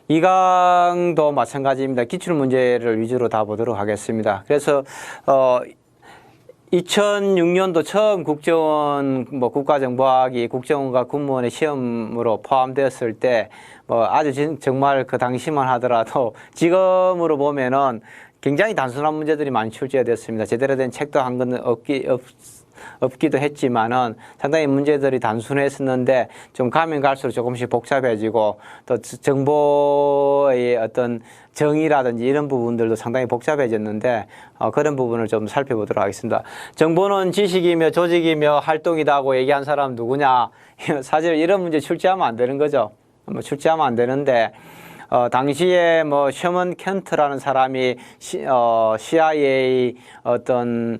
2강도 마찬가지입니다. 기출문제를 위주로 다 보도록 하겠습니다. 그래서 2006년도 처음 국정원 국가정보학이 국정원과 군무원의 시험으로 포함되었을 때 아주 정말 그 당시만 하더라도 지금으로 보면은 굉장히 단순한 문제들이 많이 출제가 됐습니다. 제대로 된 책도 한 권 없기도 했지만은 상당히 문제들이 단순했었는데 좀 가면 갈수록 조금씩 복잡해지고 또 정보의 어떤 정의라든지 이런 부분들도 상당히 복잡해졌는데 그런 부분을 좀 살펴보도록 하겠습니다. 정보는 지식이며 조직이며 활동이다고 얘기한 사람 누구냐? 사실 이런 문제 출제하면 안 되는 거죠. 출제하면 안 되는데 당시에 셔먼 켄트라는 사람이 CIA 어떤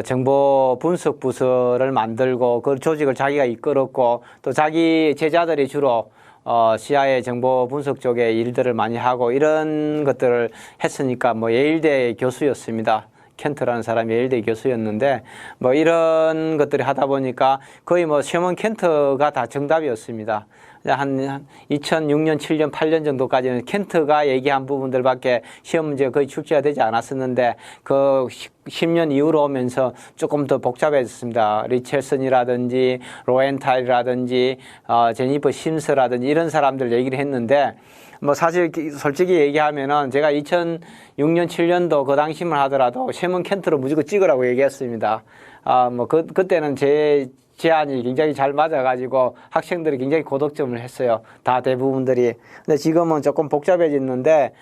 정보 분석 부서를 만들고 그 조직을 자기가 이끌었고 또 자기 제자들이 주로 CIA 정보 분석 쪽에 일들을 많이 하고 이런 것들을 했으니까 예일대 교수였습니다. 켄트라는 사람이 예일대 교수였는데 이런 것들을 하다 보니까 거의 셔먼 켄트가 다 정답이었습니다. 한 2006년, 7년, 8년 정도까지는 켄트가 얘기한 부분들밖에 시험 문제가 거의 출제가 되지 않았었는데 그 10년 이후로 오면서 조금 더 복잡해졌습니다. 리첼슨이라든지 로엔탈이라든지 제니퍼 심스라든지 이런 사람들 얘기를 했는데 사실 솔직히 얘기하면은 제가 2006년, 7년도 그 당시만 하더라도 셔먼 켄트로 무조건 찍으라고 얘기했습니다. 그때는 제 제안이 굉장히 잘 맞아가지고 학생들이 굉장히 고득점을 했어요. 다 대부분들이. 근데 지금은 조금 복잡해졌는데,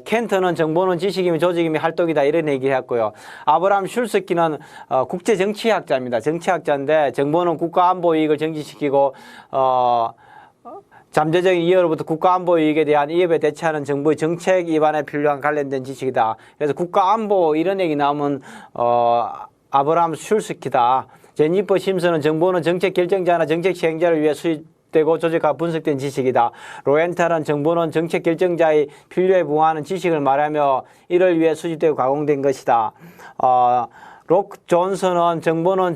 켄트는 정보는 지식이며 조직이며 활동이다 이런 얘기를 했고요. 아브라함 슐스키는 국제정치학자입니다. 정치학자인데 정보는 국가안보 이익을 정지시키고 잠재적인 이해로부터 국가안보 이익에 대한 위협에 대처하는 정부의 정책 입안에 필요한 관련된 지식이다. 그래서 국가안보 이런 얘기 나오면 아브라함 슐스키다. 제니퍼 심슨은 정보는 정책 결정자나 정책 시행자를 위해 수집되고 조직화 분석된 지식이다. 로엔탈은 정보는 정책 결정자의 필요에 부응하는 지식을 말하며 이를 위해 수집되고 가공된 것이다. 록 존슨은 정보는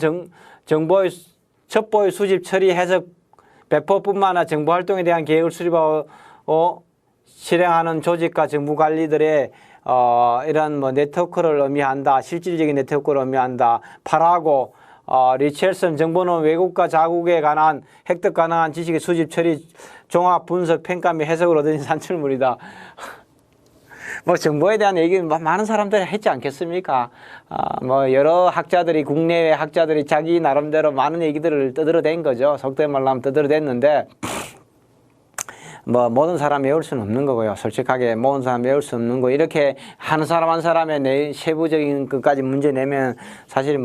정보의 첩보의 수집, 처리, 해석, 배포뿐만 아니라 정보 활동에 대한 계획을 수립하고 실행하는 조직과 정부 관리들의 이런 네트워크를 의미한다. 실질적인 네트워크를 의미한다. 8하고 리첼슨 정보는 외국과 자국에 관한 획득 가능한 지식의 수집, 처리, 종합, 분석, 평가 및 해석을 얻은 산출물이다. 정보에 대한 얘기는 많은 사람들이 했지 않겠습니까? 여러 학자들이, 국내외 학자들이 자기 나름대로 많은 얘기들을 떠들어댄 거죠. 속된 말로 하면 떠들어댔는데, 모든 사람이 외울 수는 없는 거고요. 솔직하게 모든 사람이 외울 수 없는 거. 이렇게 한 사람 한 사람의 세부적인 것까지 문제 내면 사실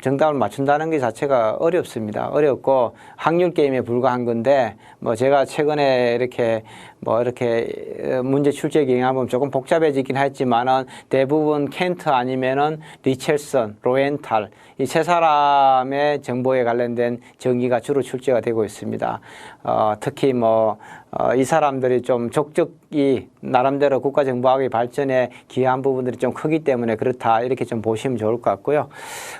정답을 맞춘다는 게 자체가 어렵습니다. 어렵고 확률 게임에 불과한 건데 제가 최근에 이렇게 문제 출제 경향하면 조금 복잡해지긴 했지만은 대부분 켄트 아니면은 리첼슨, 로엔탈 이 세 사람의 정보에 관련된 정의가 주로 출제가 되고 있습니다. 특히 이 사람들이 좀 족적이 나름대로 국가정보학의 발전에 기여한 부분들이 좀 크기 때문에 그렇다 이렇게 좀 보시면 좋을 것 같고요.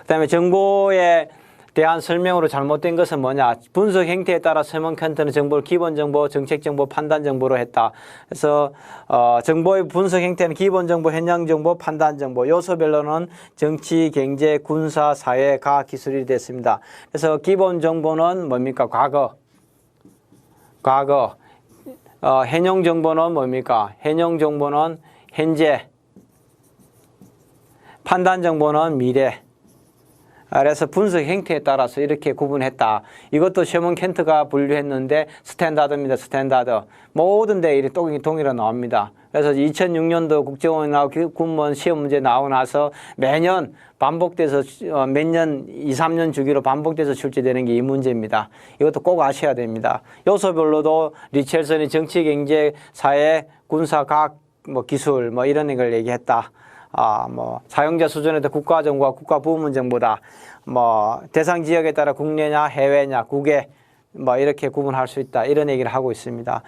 그다음에 정보에 대한 설명으로 잘못된 것은 뭐냐? 분석 행태에 따라 셔먼 켄트는 정보를 기본 정보, 정책 정보, 판단 정보로 했다. 그래서 정보의 분석 행태는 기본 정보, 현장 정보, 판단 정보, 요소별로는 정치, 경제, 군사, 사회, 과학, 기술이 됐습니다. 그래서 기본 정보는 뭡니까? 과거. 현용 정보는 뭡니까? 현용 정보는 현재. 판단 정보는 미래. 그래서 분석 행태에 따라서 이렇게 구분했다. 이것도 셔먼 켄트가 분류했는데 스탠다드입니다. 스탠다드. 모든 데 이렇게 동일하게 나옵니다. 그래서 2006년도 국정원이나 군무원 시험 문제 나오고 나서 매년 반복돼서 몇 년, 2, 3년 주기로 반복돼서 출제되는 게 이 문제입니다. 이것도 꼭 아셔야 됩니다. 요소별로도 리첼슨이 정치, 경제, 사회, 군사, 과학, 기술 이런 걸 얘기했다. 사용자 수준에도 국가정보와 국가부문 정보다. 대상 지역에 따라 국내냐 해외냐 국외 뭐 이렇게 구분할 수 있다 이런 얘기를 하고 있습니다.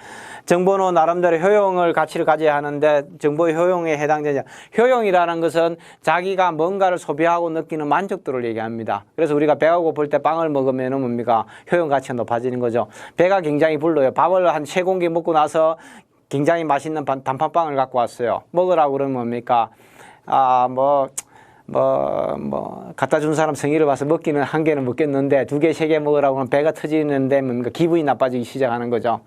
정보는 나름대로 효용을 가치를 가져야 하는데 정보의 효용에 해당되냐. 효용이라는 것은 자기가 뭔가를 소비하고 느끼는 만족도를 얘기합니다. 그래서 우리가 배가 고플 때 빵을 먹으면 뭡니까? 효용 가치가 높아지는 거죠. 배가 굉장히 불러요. 밥을 한 3공기 먹고 나서 굉장히 맛있는 단팥빵을 갖고 왔어요. 먹으라고 그러면 뭡니까? 갖다 준 사람 성의를 봐서 먹기는 1개는 먹겠는데 2개, 3개 먹으라고 하면 배가 터지는데 뭡니까? 기분이 나빠지기 시작하는 거죠.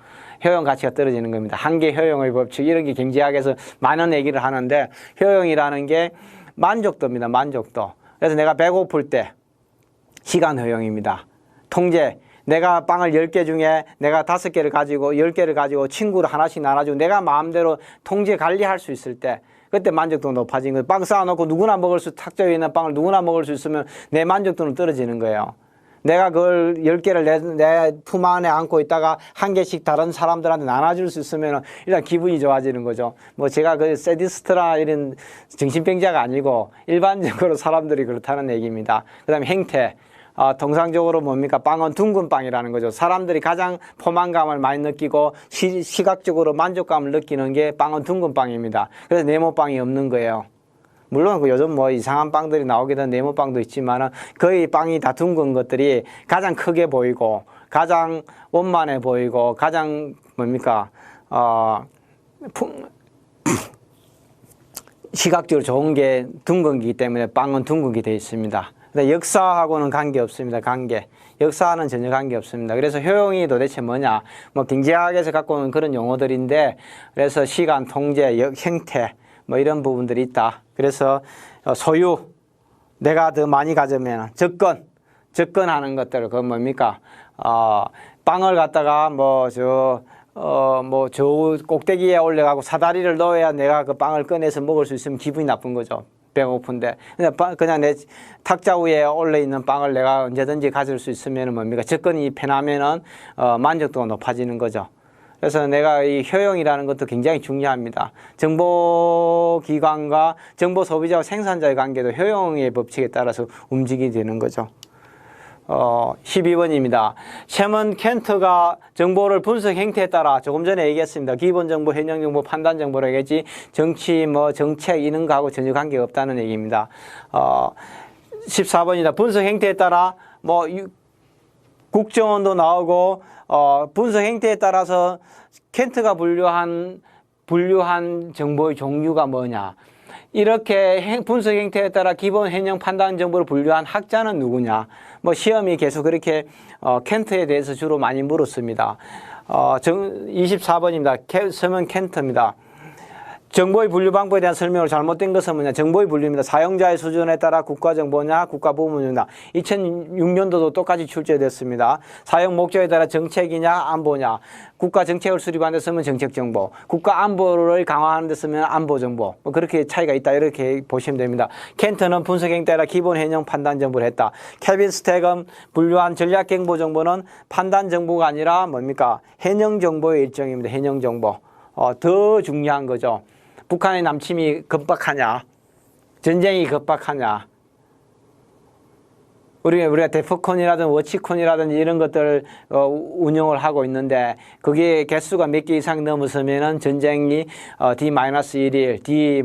효용 가치가 떨어지는 겁니다. 한계 효용의 법칙, 이런 게 경제학에서 많은 얘기를 하는데 효용이라는 게 만족도입니다. 만족도. 그래서 내가 배고플 때 시간 효용입니다. 통제. 내가 빵을 10개 중에 내가 5개를 가지고 10개를 가지고 친구를 하나씩 나눠주고 내가 마음대로 통제 관리할 수 있을 때 그때 만족도가 높아지는 거예요. 빵 쌓아놓고 누구나 먹을 수, 탁자에 있는 빵을 누구나 먹을 수 있으면 내 만족도는 떨어지는 거예요. 내가 그걸 10개를 내 품 안에 안고 있다가 1개씩 다른 사람들한테 나눠줄 수 있으면 일단 기분이 좋아지는 거죠. 뭐 제가 그 세디스트라 이런 정신병자가 아니고 일반적으로 사람들이 그렇다는 얘기입니다. 그 다음에 행태. 통상적으로 뭡니까? 빵은 둥근 빵이라는 거죠. 사람들이 가장 포만감을 많이 느끼고 시각적으로 만족감을 느끼는 게 빵은 둥근 빵입니다. 그래서 네모빵이 없는 거예요. 물론 요즘 뭐 이상한 빵들이 나오게 된 네모빵도 있지만 거의 빵이 다 둥근 것들이 가장 크게 보이고 가장 원만해 보이고 가장 뭡니까? 시각적으로 좋은 게 둥근 거기 때문에 빵은 둥근 게 되어 있습니다. 역사하고는 관계없습니다. 역사와는 전혀 관계없습니다. 그래서 효용이 도대체 뭐냐? 뭐 경제학에서 갖고 오는 그런 용어들인데 그래서 시간, 통제, 형태 뭐 이런 부분들이 있다. 그래서 소유, 내가 더 많이 가져면 접근하는 것들 그건 뭡니까? 빵을 갖다가 저 꼭대기에 올려가고 사다리를 넣어야 내가 그 빵을 꺼내서 먹을 수 있으면 기분이 나쁜 거죠. 배고픈데 그냥 내 탁자 위에 올려 있는 빵을 내가 언제든지 가질 수 있으면 뭡니까? 접근이 편하면은 만족도가 높아지는 거죠. 그래서 내가 이 효용이라는 것도 굉장히 중요합니다. 정보기관과 정보 소비자와 생산자의 관계도 효용의 법칙에 따라서 움직이게 되는 거죠. 12번입니다. 셰먼 켄트가 정보를 분석 행태에 따라 조금 전에 얘기했습니다. 기본 정보, 현역 정보, 판단 정보라고 얘기했지 정치, 정책 이런 거하고 전혀 관계가 없다는 얘기입니다. 14번입니다. 분석 행태에 따라 국정원도 나오고 분석 행태에 따라서 켄트가 분류한 정보의 종류가 뭐냐. 이렇게 분석 행태에 따라 기본 현역 판단 정보를 분류한 학자는 누구냐. 시험이 계속 그렇게 켄트에 대해서 주로 많이 물었습니다. 24번입니다. 셰먼 켄트입니다. 정보의 분류 방법에 대한 설명을 잘못된 것은 뭐냐. 정보의 분류입니다. 사용자의 수준에 따라 국가정보냐 국가부문이냐. 2006년도도 똑같이 출제됐습니다. 사용 목적에 따라 정책이냐 안보냐. 국가정책을 수립하는 데 쓰면 정책정보, 국가안보를 강화하는 데 쓰면 안보정보. 그렇게 차이가 있다 이렇게 보시면 됩니다. 켄트는 분석행태에 따라 기본 현역 판단정보를 했다. 케빈 스택은 분류한 전략경보정보는 판단정보가 아니라 뭡니까? 현역정보의 일종입니다. 현역정보. 더 중요한 거죠. 북한의 남침이 급박하냐, 전쟁이 급박하냐, 우리가 데프콘이라든지 워치콘이라든지 이런 것들을 운영을 하고 있는데 그게 개수가 몇 개 이상 넘었으면은 전쟁이 D-1일, D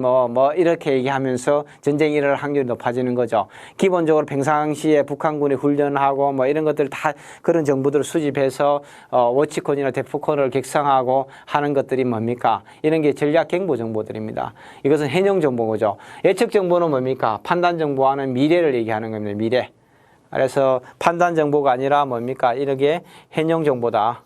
이렇게 얘기하면서 전쟁이 일어날 확률이 높아지는 거죠. 기본적으로 평상시에 북한군이 훈련하고 이런 것들 다 그런 정보들을 수집해서 워치콘이나 데프콘을 객상하고 하는 것들이 뭡니까? 이런 게 전략 경보 정보들입니다. 이것은 현역 정보죠. 예측 정보는 뭡니까? 판단 정보와는 미래를 얘기하는 겁니다. 미래. 그래서 판단 정보가 아니라 뭡니까? 이렇게 현역 정보다.